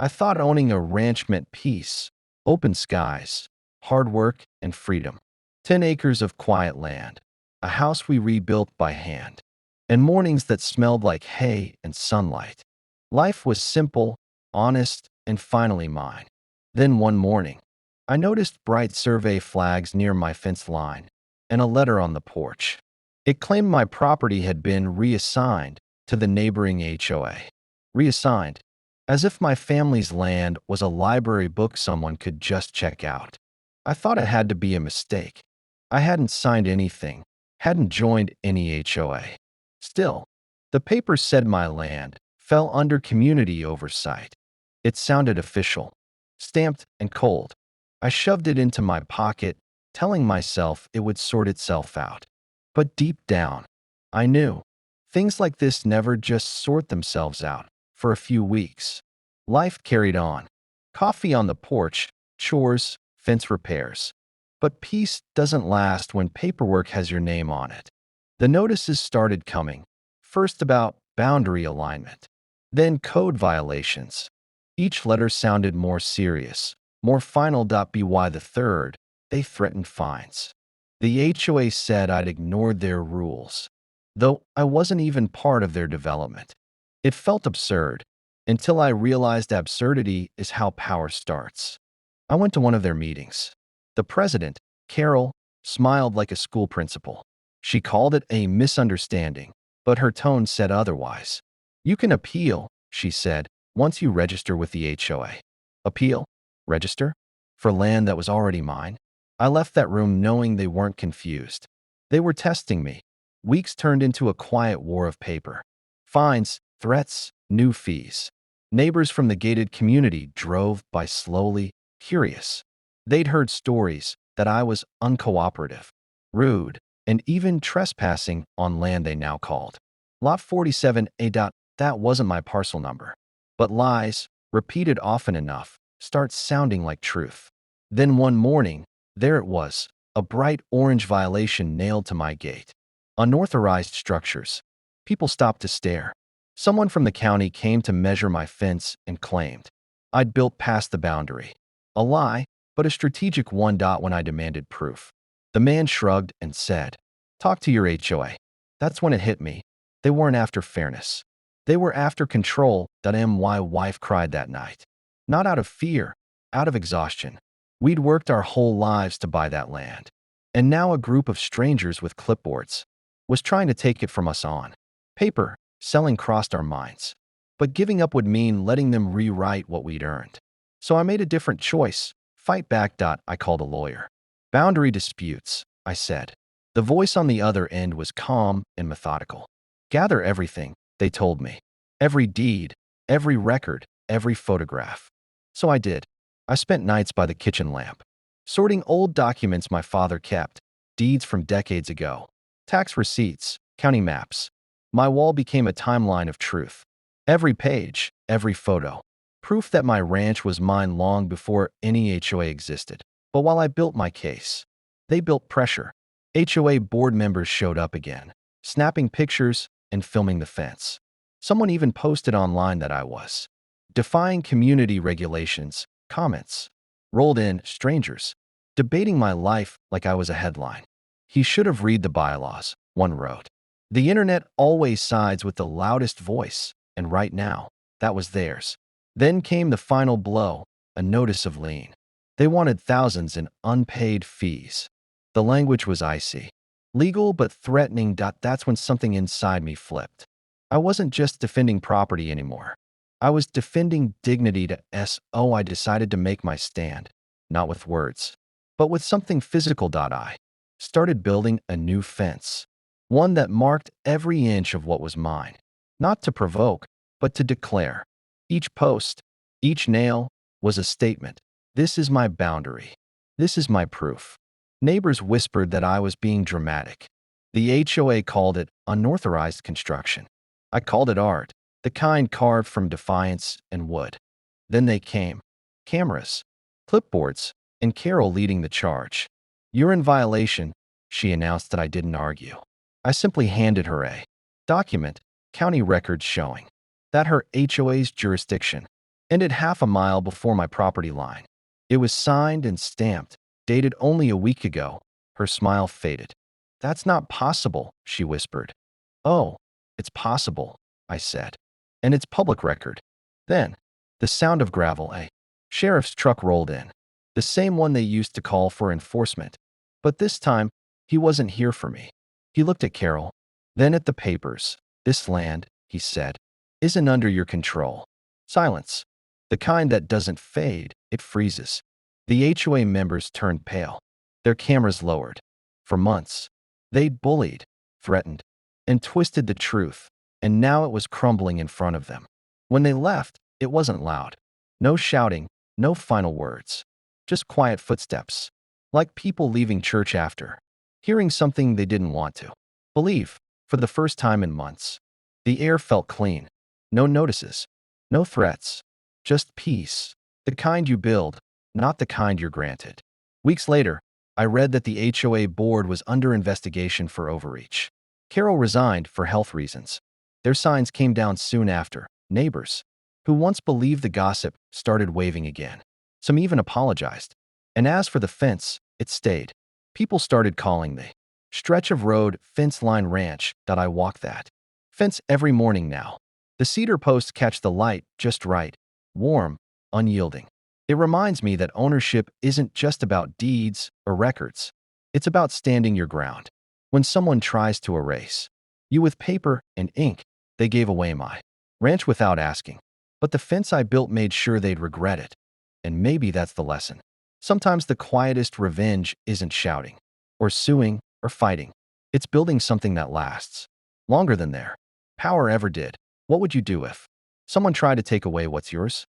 I thought owning a ranch meant peace, open skies, hard work, and freedom. 10 acres of quiet land, a house we rebuilt by hand, and mornings that smelled like hay and sunlight. Life was simple, honest, and finally mine. Then one morning, I noticed bright survey flags near my fence line and a letter on the porch. It claimed my property had been reassigned to the neighboring HOA. Reassigned, as if my family's land was a library book someone could just check out. I thought it had to be a mistake. I hadn't signed anything, hadn't joined any HOA. Still, the paper said my land fell under community oversight. It sounded official, stamped and cold. I shoved it into my pocket, telling myself it would sort itself out. But deep down, I knew things like this never just sort themselves out for a few weeks. Life carried on. Coffee on the porch, chores, fence repairs. But peace doesn't last when paperwork has your name on it. The notices started coming, first about boundary alignment, then code violations. Each letter sounded more serious, more final. By the third, they threatened fines. The HOA said I'd ignored their rules, though I wasn't even part of their development. It felt absurd, until I realized absurdity is how power starts. I went to one of their meetings. The president, Carol, smiled like a school principal. She called it a misunderstanding, but her tone said otherwise. "You can appeal," she said, "once you register with the HOA." Appeal? Register? For land that was already mine? I left that room knowing they weren't confused. They were testing me. Weeks turned into a quiet war of paper. Fines, threats, new fees. Neighbors from the gated community drove by slowly, curious. They'd heard stories that I was uncooperative, rude, and even trespassing on land they now called Lot 47A. That wasn't my parcel number. But lies, repeated often enough, start sounding like truth. Then one morning, there it was, a bright orange violation nailed to my gate. Unauthorized structures. People stopped to stare. Someone from the county came to measure my fence and claimed I'd built past the boundary. A lie, but a strategic one. When I demanded proof, the man shrugged and said, "Talk to your HOA." That's when it hit me. They weren't after fairness. They were after control. My wife cried that night. Not out of fear, out of exhaustion. We'd worked our whole lives to buy that land. And now a group of strangers with clipboards was trying to take it from us on paper. Selling crossed our minds. But giving up would mean letting them rewrite what we'd earned. So I made a different choice. Fight back. I called a lawyer. "Boundary disputes," I said. The voice on the other end was calm and methodical. "Gather everything," they told me. "Every deed, every record, every photograph." So I did. I spent nights by the kitchen lamp, sorting old documents my father kept, deeds from decades ago, tax receipts, county maps. My wall became a timeline of truth. Every page, every photo. Proof that my ranch was mine long before any HOA existed. But while I built my case, they built pressure. HOA board members showed up again, snapping pictures and filming the fence. Someone even posted online that I was defying community regulations. Comments rolled in, strangers, debating my life like I was a headline. "He should have read the bylaws," one wrote. The internet always sides with the loudest voice, and right now, that was theirs. Then came the final blow, a notice of lien. They wanted thousands in unpaid fees. The language was icy. Legal but threatening. That's when something inside me flipped. I wasn't just defending property anymore. I was defending dignity. I decided to make my stand, not with words, but with something physical. I started building a new fence. One that marked every inch of what was mine, not to provoke, but to declare. Each post, each nail, was a statement. This is my boundary. This is my proof. Neighbors whispered that I was being dramatic. The HOA called it unauthorized construction. I called it art, the kind carved from defiance and wood. Then they came. Cameras, clipboards, and Carol leading the charge. "You're in violation," she announced. That I didn't argue. I simply handed her a document, county records showing that her HOA's jurisdiction Ended half a mile before my property line. It was signed and stamped, dated only a week ago. Her smile faded. That's not possible, she whispered. Oh, it's possible, I said. And it's public record. Then, the sound of gravel, a sheriff's truck rolled in. The same one they used to call for enforcement. But this time, he wasn't here for me. He looked at Carol, then at the papers. This land, he said, isn't under your control. Silence. The kind that doesn't fade, it freezes. The HOA members turned pale. Their cameras lowered. For months, they'd bullied, threatened, and twisted the truth, and now it was crumbling in front of them. When they left, it wasn't loud. No shouting, no final words. Just quiet footsteps, like people leaving church after hearing something they didn't want to believe for the first time in months. The air felt clean. No notices, no threats, just peace. The kind you build, not the kind you're granted. Weeks later, I read that the HOA board was under investigation for overreach. Carol resigned for health reasons. Their signs came down soon after. Neighbors, who once believed the gossip, started waving again. Some even apologized. And as for the fence, it stayed. People started calling the stretch of road fence line ranch that I walk that fence every morning now. The cedar posts catch the light just right, warm, unyielding. It reminds me that ownership isn't just about deeds or records. It's about standing your ground. When someone tries to erase you with paper and ink, they gave away my ranch without asking. But the fence I built made sure they'd regret it. And maybe that's the lesson. Sometimes the quietest revenge isn't shouting, or suing, or fighting. It's building something that lasts longer than their power ever did. What would you do if someone tried to take away what's yours?